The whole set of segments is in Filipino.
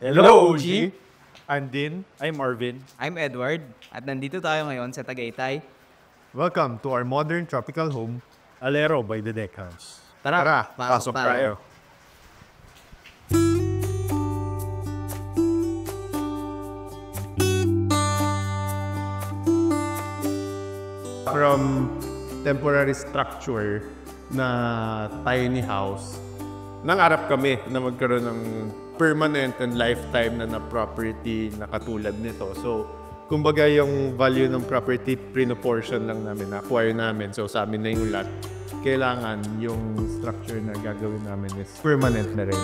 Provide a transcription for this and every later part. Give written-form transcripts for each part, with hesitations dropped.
Hello, OG! I'm Din. I'm Marvin. I'm Edward at nandito tayo ngayon sa Tagaytay. Welcome to our modern tropical home, Alero by the Deck House. Tara, pasok tayo. From temporary structure na tiny house, nangarap kami na magkaroon ng permanent and lifetime na property na katulad nito. So, kumbaga yung value ng property, pre-proportion lang namin, na-acquire namin. So, sa amin na yung lot. Kailangan yung structure na gagawin namin is permanent na rin.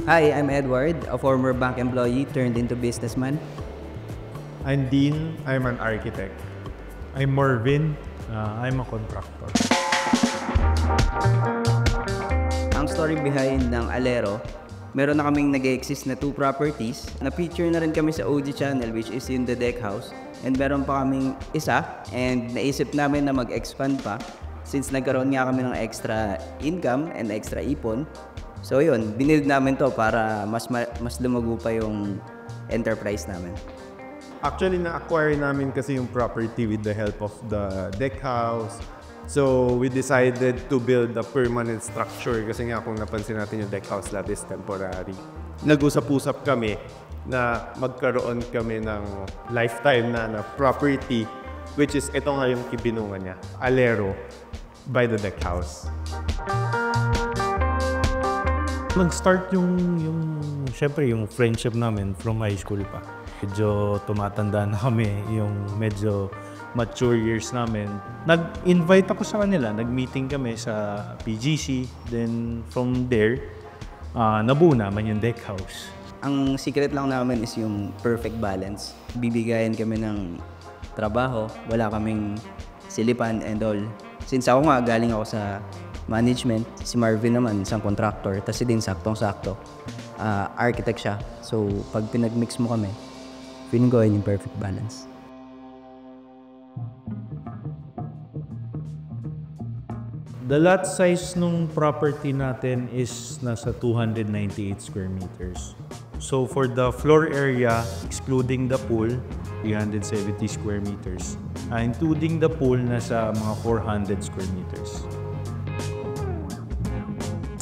Hi, I'm Edward, a former bank employee turned into businessman. I'm Dean. I'm an architect. I'm Marvin. I'm a contractor. Ang story behind ng Alero, meron na kaming nag-exist na 2 properties. Na-feature na rin kami sa OG channel, which is in the Deck House. And meron pa kaming isa, and naisip namin na mag-expand pa since nagkaroon nga kami ng extra income and extra ipon. So yun, binild namin to para mas lumago pa yung enterprise namin. Actually, na-acquire namin kasi yung property with the help of the Deck House. So, we decided to build a permanent structure kasi nga kung napansin natin yung Deck House lot is temporary. Nag-usap-usap kami na magkaroon kami ng lifetime na property, which is ito nga yung kibinungan niya, Alero by the Deck House. Nag-start syempre yung friendship namin from high school pa. Medyo tumatanda na kami, yung medyo mature years namin. Nag-invite ako sa kanila, nag-meeting kami sa PGC. Then from there, nabuo naman yung Deck House. Ang secret lang namin is yung perfect balance. Bibigayan kami ng trabaho, wala kaming silipan and all. Since ako nga, galing ako sa management, si Marvin naman, isang contractor, tapos si Din saktong-sakto. Architect siya. So, pag pinag-mix mo kami, feeling ko yun yung perfect balance. The lot size nung property natin is nasa 298 square meters. So for the floor area, excluding the pool, 370 square meters. Including the pool, nasa mga 400 square meters.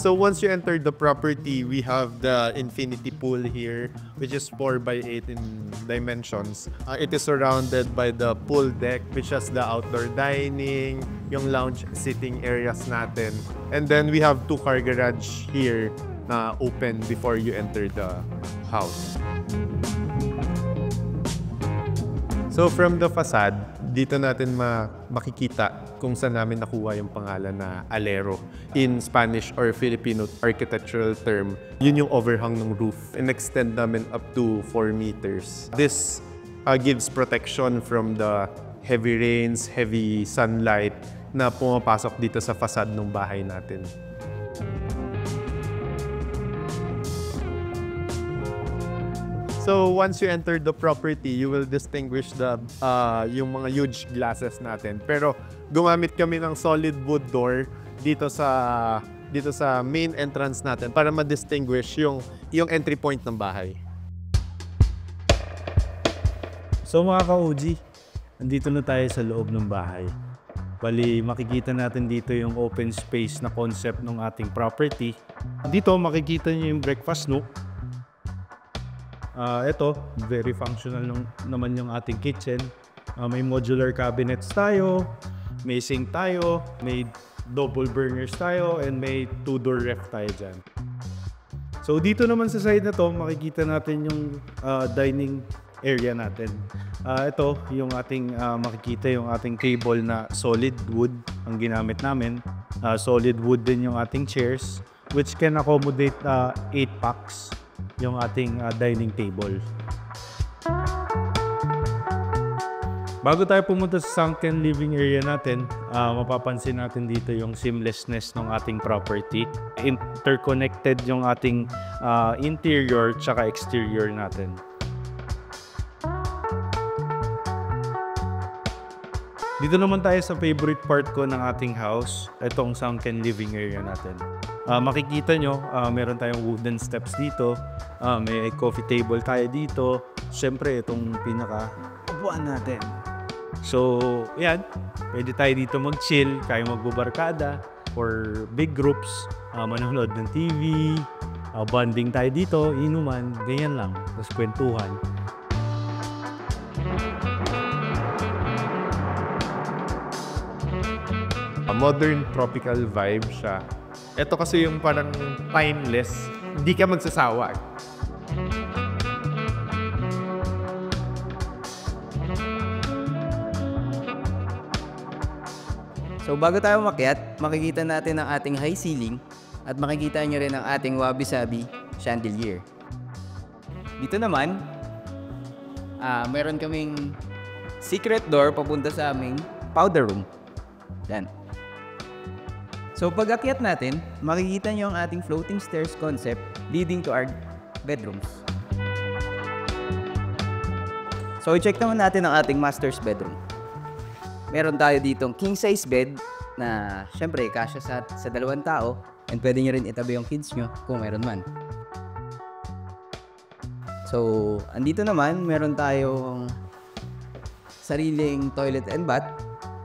So once you enter the property, we have the infinity pool here, which is 4x8 in dimensions. It is surrounded by the pool deck, which has the outdoor dining, yung lounge sitting areas natin. And then we have 2 car garage here na open before you enter the house. So from the facade, dito natin makikita kung saan namin nakuha yung pangalan na Alero. In Spanish or Filipino architectural term, yun yung overhang ng roof. And extend namin up to 4 meters. This gives protection from the heavy rains, heavy sunlight na pumapasok dito sa facade ng bahay natin. So once you enter the property, you will distinguish yung mga huge glasses natin. Pero gumamit kami ng solid wood door dito sa main entrance natin para ma-distinguish yung entry point ng bahay. So mga ka-OG, andito na tayo sa loob ng bahay. Bali, makikita natin dito yung open space na concept ng ating property. Dito makikita niyo yung breakfast nook. Ito, very functional naman yung ating kitchen. May modular cabinets tayo, may sink tayo, may double burners tayo, and may 2-door ref tayo dyan. So dito naman sa side na to, makikita natin yung dining area natin. Ito, yung ating makikita yung ating table na solid wood ang ginamit namin. Solid wood din yung ating chairs, which can accommodate 8 packs. Yung ating dining table. Bago tayo pumunta sa sunken living area natin, mapapansin natin dito yung seamlessness ng ating property. Interconnected yung ating interior tsaka exterior natin. Dito naman tayo sa favorite part ko ng ating house, itong sunken living area natin. Makikita nyo, meron tayong wooden steps dito. May coffee table tayo dito. Siyempre, itong pinaka-upuan natin. So, yan. Pwede tayo dito mag-chill, kaya magbubarkada or big groups, manonood ng TV, bonding tayo dito, inuman, ganyan lang. Tapos kwentuhan. A modern tropical vibe siya. Ito kasi yung parang timeless. Hindi ka magsasawa. So bago tayo umakyat, makikita natin ang ating high ceiling at makikita nyo rin ang ating wabi-sabi chandelier. Dito naman, meron kaming secret door papunta sa aming powder room. Yan. So pag akyat natin, makikita nyo ang ating floating stairs concept leading to our bedrooms. So i-check naman natin ang ating master's bedroom. Meron tayo ditong king size bed na syempre kasya sa dalawang tao and pwede nyo rin itabi yung kids nyo kung meron man. So andito naman meron tayong sariling toilet and bath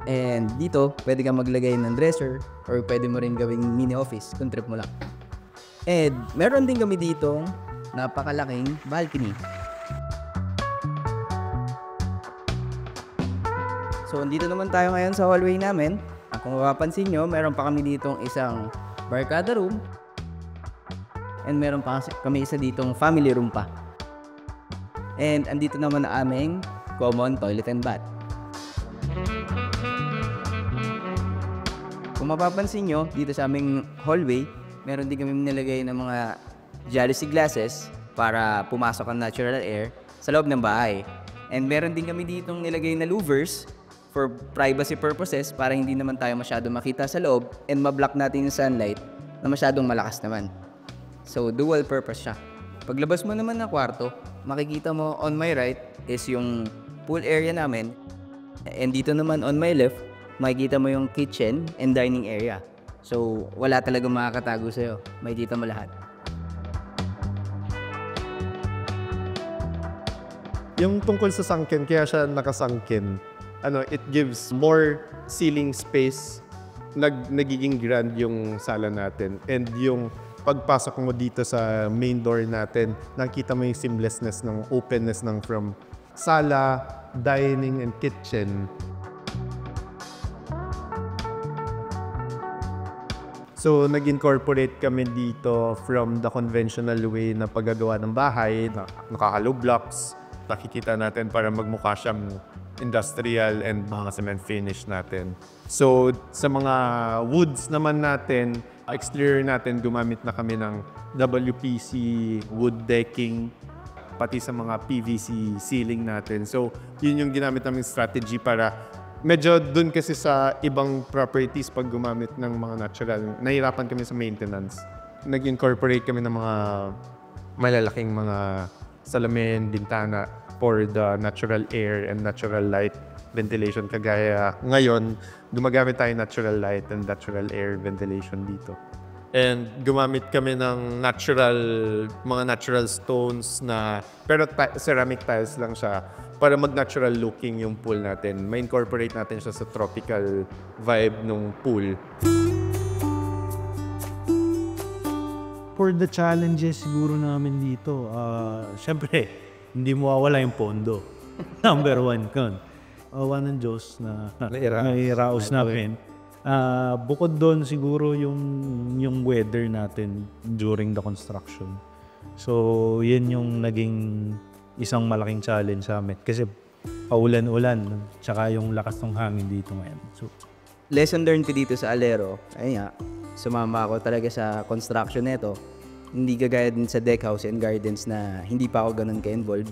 and dito pwede kang maglagay ng dresser or pwede mo rin gawing mini office kung trip mo lang. And meron din kami ditong napakalaking balcony. So, andito naman tayo ngayon sa hallway namin. Kung mapapansin nyo, meron pa kami ditong isang barkada room. And meron pa kami isa ditong family room pa. And andito naman ang aming common toilet and bath. Kung mapapansin nyo, dito sa aming hallway, meron din kami nilagay ng mga jalousie glasses para pumasok ang natural air sa loob ng bahay. And meron din kami ditong nilagay na louvers for privacy purposes para hindi naman tayo masyado makita sa loob and ma-block natin yung sunlight na masyadong malakas naman. So, dual purpose siya. Paglabas mo naman ng kwarto, makikita mo on my right is yung pool area namin. And dito naman on my left, makikita mo yung kitchen and dining area. So, wala talagang makakatago sa'yo. Makikita mo lahat. Yung tungkol sa sunken, kaya siya nakasunken. It gives more ceiling space. Nagiging grand yung sala natin. And yung pagpasok mo dito sa main door natin, nakita mo yung seamlessness ng openness ng from sala, dining, and kitchen. So, nag-incorporate kami dito from the conventional way na paggagawa ng bahay, naka-hollow blocks. Nakikita natin para magmukha siyang industrial and mga cement finish natin. So, sa mga woods naman natin, exterior natin, gumamit na kami ng WPC wood decking, pati sa mga PVC ceiling natin. So, yun yung ginamit naming strategy para medyo dun kasi sa ibang properties pag gumamit ng mga natural, nahirapan kami sa maintenance. Nag-incorporate kami ng mga malalaking mga salamin, bintana for the natural air and natural light ventilation. Kagaya ngayon, gumagamit tayo natural light and natural air ventilation dito. And gumamit kami ng mga natural stones na, pero ceramic tiles lang siya para mag-natural looking yung pool natin. Ma-incorporate natin siya sa tropical vibe ng pool. For the challenges siguro namin dito, syempre, hindi mo mawawala yung pondo. Number one kan. Awa ng Diyos na nairaos namin. Bukod doon siguro yung weather natin during the construction. So, yun yung naging isang malaking challenge sa amin. Kasi paulan-ulan, tsaka yung lakas ng hangin dito ngayon. So, lesson learned ko dito sa Alero, ayun nga, sumama ako talaga sa construction nito. Hindi kagaya din sa deck house and gardens na hindi pa ako ganun ka-involved.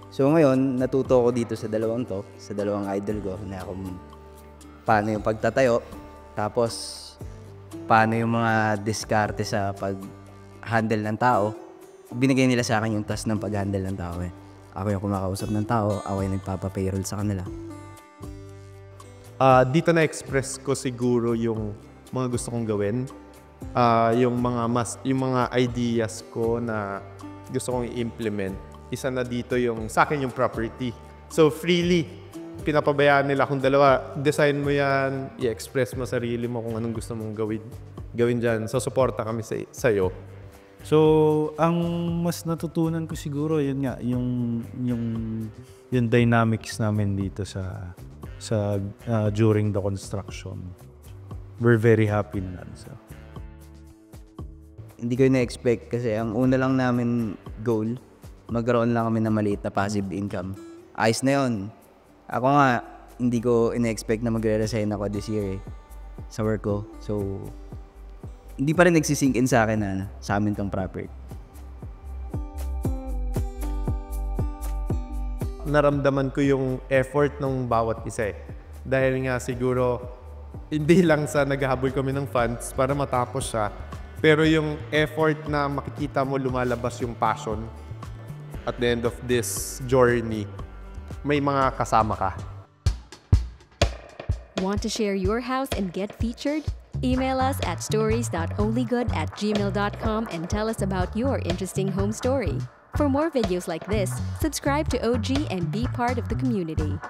So ngayon, natuto ko dito sa dalawang idol ko na kung paano yung pagtatayo, tapos paano yung mga diskarte sa pag-handle ng tao. Binigay nila sa akin yung task ng pag-handle ng tao eh. Ako yung kumakausap ng tao, ako yung nagpapa-payroll sa kanila. Dito na-express ko siguro yung mga gusto kong gawin. yung mga ideas ko na gusto kong i-implement. Isa na dito yung sa akin yung property. So freely pinapabayaan nila kung dalawa, design mo yan, i-express mo sarili mo kung anong gusto mong gawin dyan. So suporta kami sa'yo. So, ang mas natutunan ko siguro, yun nga, yung dynamics namin dito sa during the construction. We're very happy na. So. Hindi ko na-expect kasi ang una lang namin goal, magkaroon lang kami ng maliit na passive income. Ayos na yun. Ako nga, hindi ko ina-expect na magre-resign ako this year sa work ko. So, hindi pa rin nagsisink in sa akin na sa amin tong property. Naramdaman ko yung effort ng bawat isa eh. Dahil nga siguro, hindi lang sa naghahabol kami ng funds para matapos siya, pero yung effort na makikita mo lumalabas yung passion at the end of this journey, may mga kasama ka. Want to share your house and get featured? Email us at stories.onlygood@gmail.com and tell us about your interesting home story. For more videos like this, subscribe to OG and be part of the community.